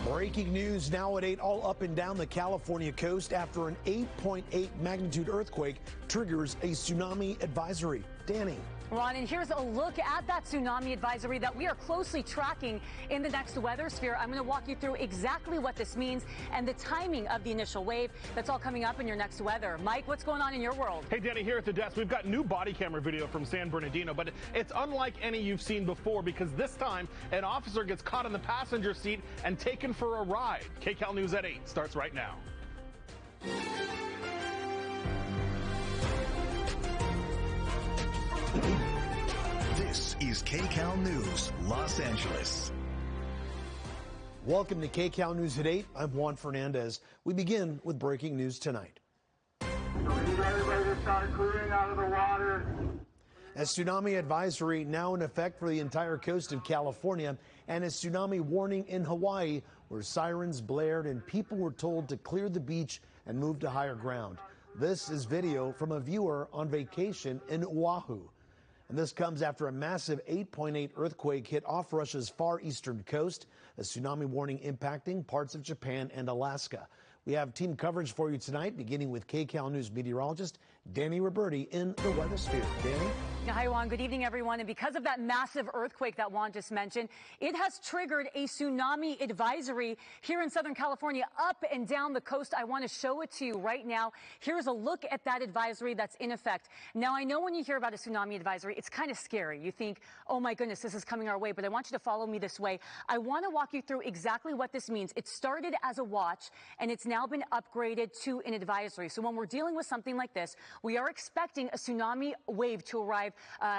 Breaking news now at 8, all up and down the California coast after an 8.8 magnitude earthquake triggers a tsunami advisory. Danny. Ron, and here's a look at that tsunami advisory that we are closely tracking in the next weather sphere. I'm going to walk you through exactly what this means and the timing of the initial wave. That's all coming up in your next weather. Mike, what's going on in your world? Hey, Danny, here at the desk, we've got new body camera video from San Bernardino, but it's unlike any you've seen before because this time an officer gets caught in the passenger seat and taken for a ride. KCAL News at 8 starts right now. This is KCAL News, Los Angeles. Welcome to KCAL News at 8. I'm Juan Fernandez. We begin with breaking news tonight. So we need everybody to start clearing out of the water. A tsunami advisory now in effect for the entire coast of California, and a tsunami warning in Hawaii, where sirens blared and people were told to clear the beach and move to higher ground. This is video from a viewer on vacation in Oahu. And this comes after a massive 8.8 earthquake hit off Russia's far eastern coast, a tsunami warning impacting parts of Japan and Alaska. We have team coverage for you tonight, beginning with KCAL News meteorologist Danny Roberti in the weather sphere. Danny? Hi, Juan. Good evening, everyone. And because of that massive earthquake that Juan just mentioned, it has triggered a tsunami advisory here in Southern California, up and down the coast. I want to show it to you right now. Here's a look at that advisory that's in effect. Now, I know when you hear about a tsunami advisory, it's kind of scary. You think, oh, my goodness, this is coming our way. But I want you to follow me this way. I want to walk you through exactly what this means. It started as a watch, and it's now been upgraded to an advisory. So when we're dealing with something like this, we are expecting a tsunami wave to arrive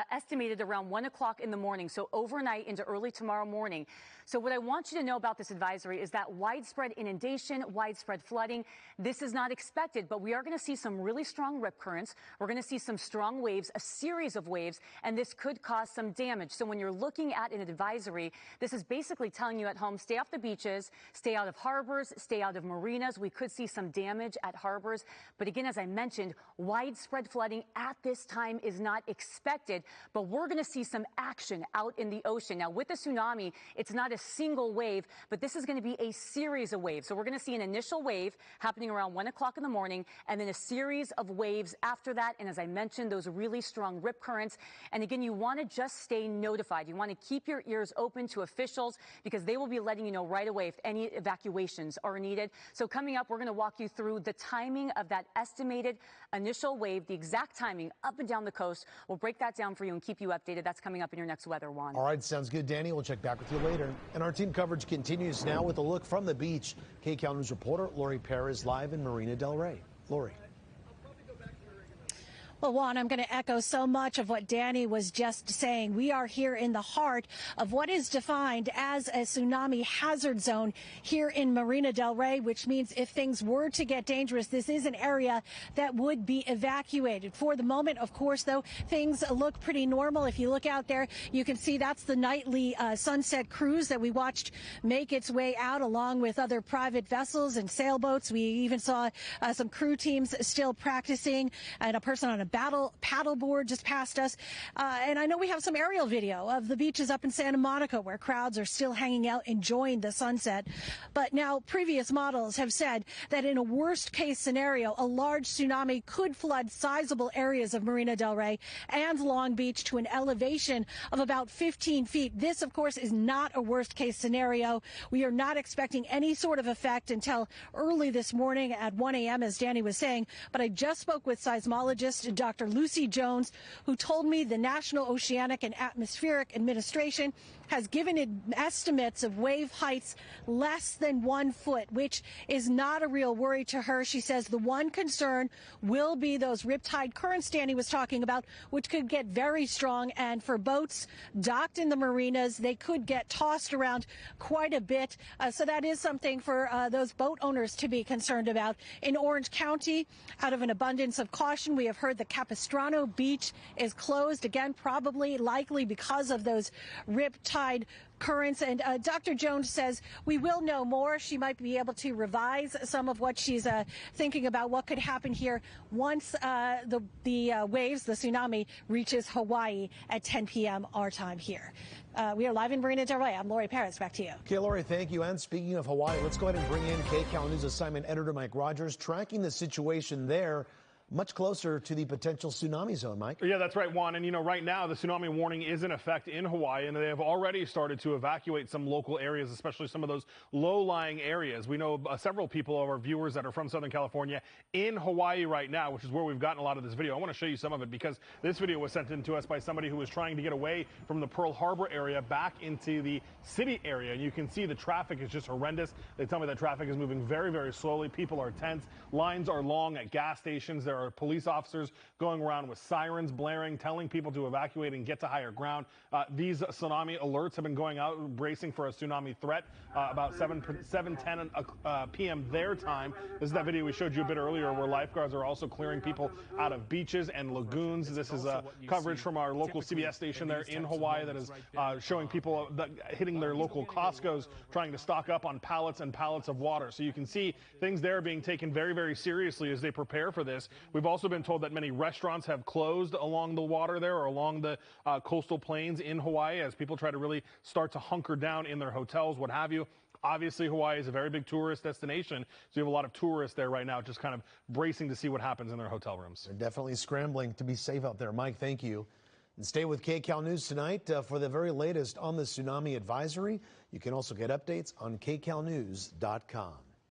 estimated around 1 o'clock in the morning, so overnight into early tomorrow morning. So what I want you to know about this advisory is that widespread inundation, widespread flooding, this is not expected, but we are going to see some really strong rip currents. We're going to see some strong waves, a series of waves, and this could cause some damage. So when you're looking at an advisory, this is basically telling you at home, stay off the beaches, stay out of harbors, stay out of marinas. We could see some damage at harbors. But again, as I mentioned, widespread flooding at this time is not expected, but we're going to see some action out in the ocean. Now, with the tsunami, it's not a single wave, but this is going to be a series of waves. So we're going to see an initial wave happening around 1 o'clock in the morning, and then a series of waves after that. And as I mentioned, those really strong rip currents. And again, you want to just stay notified. You want to keep your ears open to officials because they will be letting you know right away if any evacuations are needed. So coming up, we're going to walk you through the timing of that estimated initial wave, the exact timing up and down the coast. We'll break that down for you and keep you updated. That's coming up in your next weather, Juan. All right, sounds good, Danny. We'll check back with you later. And our team coverage continues now with a look from the beach. KCAL News reporter Lori Perez live in Marina Del Rey. Lori. Well, Juan, I'm going to echo so much of what Danny was just saying. We are here in the heart of what is defined as a tsunami hazard zone here in Marina Del Rey, which means if things were to get dangerous, this is an area that would be evacuated. For the moment, of course, though, things look pretty normal. If you look out there, you can see that's the nightly sunset cruise that we watched make its way out along with other private vessels and sailboats. We even saw some crew teams still practicing and a person on a paddleboard just past us. And I know we have some aerial video of the beaches up in Santa Monica where crowds are still hanging out enjoying the sunset. But now previous models have said that in a worst case scenario, a large tsunami could flood sizable areas of Marina Del Rey and Long Beach to an elevation of about 15 feet. This, of course, is not a worst case scenario. We are not expecting any sort of effect until early this morning at 1 a.m., as Danny was saying. But I just spoke with seismologist Dr. Lucy Jones, who told me the National Oceanic and Atmospheric Administration has given it estimates of wave heights less than 1 foot, which is not a real worry to her. She says the one concern will be those riptide currents Danny was talking about, which could get very strong. And for boats docked in the marinas, they could get tossed around quite a bit. So that is something for those boat owners to be concerned about. In Orange County, out of an abundance of caution, we have heard the Capistrano Beach is closed again, probably likely because of those riptide tide currents. And Dr. Jones says we will know more. She might be able to revise some of what she's thinking about what could happen here once the waves, the tsunami, reaches Hawaii at 10 p.m. our time here. We are live in Marina Del Rey. I'm Lori Paris. Back to you. Okay, Lori, thank you. And speaking of Hawaii, let's go ahead and bring in KCAL News assignment editor Mike Rogers, tracking the situation there much closer to the potential tsunami zone, Mike. Yeah, that's right, Juan. And, you know, right now the tsunami warning is in effect in Hawaii, and they have already started to evacuate some local areas, especially some of those low-lying areas. We know several people of our viewers that are from Southern California in Hawaii right now, which is where we've gotten a lot of this video. I want to show you some of it because this video was sent in to us by somebody who was trying to get away from the Pearl Harbor area back into the city area. And you can see the traffic is just horrendous. They tell me that traffic is moving very, very slowly. People are tense. Lines are long at gas stations. There are police officers going around with sirens blaring, telling people to evacuate and get to higher ground. These tsunami alerts have been going out, bracing for a tsunami threat about 7:10 p.m. their time. This is that video we showed you a bit earlier where lifeguards are also clearing people out of beaches and lagoons. This is coverage from our local CBS station there in Hawaii that is showing people hitting their local Costco's, trying to stock up on pallets and pallets of water. So you can see things there being taken very, very seriously as they prepare for this. We've also been told that many restaurants have closed along the water there or along the coastal plains in Hawaii as people try to really start to hunker down in their hotels, what have you. Obviously, Hawaii is a very big tourist destination, so you have a lot of tourists there right now just kind of bracing to see what happens in their hotel rooms. They're definitely scrambling to be safe out there. Mike, thank you. And stay with KCAL News tonight for the very latest on the tsunami advisory. You can also get updates on KCALnews.com.